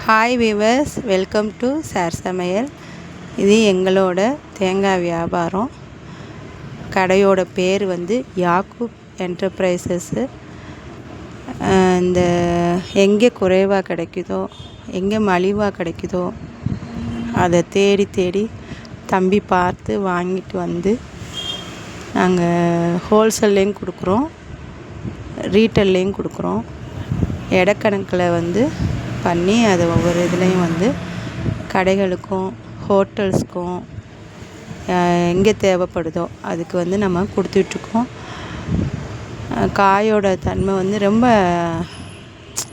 Hi viewers, welcome to Saar Samayal. இது எங்களோட தேங்காய் வியாபாரம். கடையோட பேர் வந்து யாக்கூப் என்டர்பிரைசஸ்ஸு. இந்த எங்கே குறைவாக கிடைக்குதோ, எங்கே மலிவாக கிடைக்குதோ அதை தேடி தேடி தம்பி பார்த்து வாங்கிட்டு வந்து நாங்கள் ஹோல்சேல்லையும் கொடுக்குறோம், ரீட்டெயில்லையும் கொடுக்குறோம். எடைக்கணக்கில் வந்து பண்ணி அதை ஒவ்வொரு இதுலேயும் வந்து கடைகளுக்கும் ஹோட்டல்ஸ்க்கும் எங்கே தேவைப்படுதோ அதுக்கு வந்து நம்ம கொடுத்துட்ருக்கோம். காயோட தன்மை வந்து ரொம்ப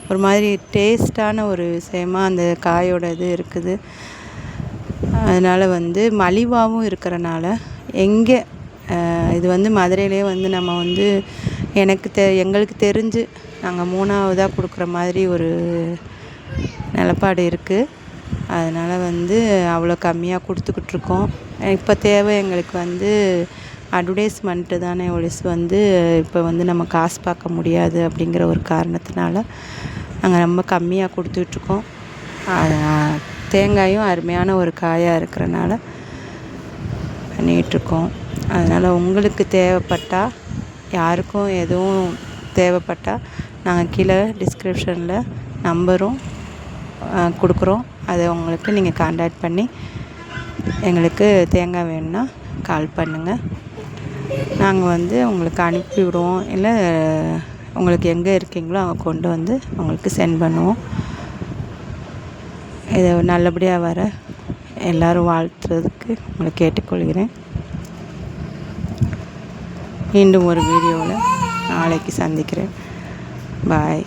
ஒரு மாதிரி டேஸ்டான ஒரு விஷயமா அந்த காயோட இது இருக்குது. அதனால் வந்து மலிவாகவும் இருக்கிறனால எங்கே இது வந்து மதுரையிலே வந்து நம்ம வந்து எங்களுக்கு தெரிஞ்சு நாங்கள் 3ஆவதாக கொடுக்குற மாதிரி ஒரு நிலப்பாடு இருக்குது. அதனால் வந்து அவ்வளோ கம்மியாக கொடுத்துக்கிட்ருக்கோம். இப்போ தேவை எங்களுக்கு வந்து அட்வர்டைஸ்மெண்ட்டு தானே ஒழிச்சு வந்து இப்போ வந்து நம்ம காசு பார்க்க முடியாது அப்படிங்கிற ஒரு காரணத்தினால நாங்கள் ரொம்ப கம்மியாக கொடுத்துட்ருக்கோம். தேங்காயும் அருமையான ஒரு காயாக இருக்கிறனால பண்ணிகிட்ருக்கோம். அதனால் உங்களுக்கு தேவைப்பட்டால், யாருக்கும் எதுவும் தேவைப்பட்டால் நாங்கள் கீழே டிஸ்கிரிப்ஷனில் நம்பரும் கொடுக்குறோம். அதை உங்களுக்கு நீங்கள் கான்டாக்ட் பண்ணி எங்களுக்கு தேங்காய் வேணும்னா கால் பண்ணுங்கள். நாங்கள் வந்து உங்களுக்கு அனுப்பி விடுவோம். இல்லை உங்களுக்கு எங்கே இருக்கீங்களோ அங்கே கொண்டு வந்து உங்களுக்கு சென்ட் பண்ணுவோம். இதை நல்லபடியாக வர எல்லோரும் வாழ்த்துறதுக்கு உங்களை கேட்டுக்கொள்கிறேன். மீண்டும் ஒரு வீடியோவில் நாளைக்கு சந்திக்கிறேன். பாய்.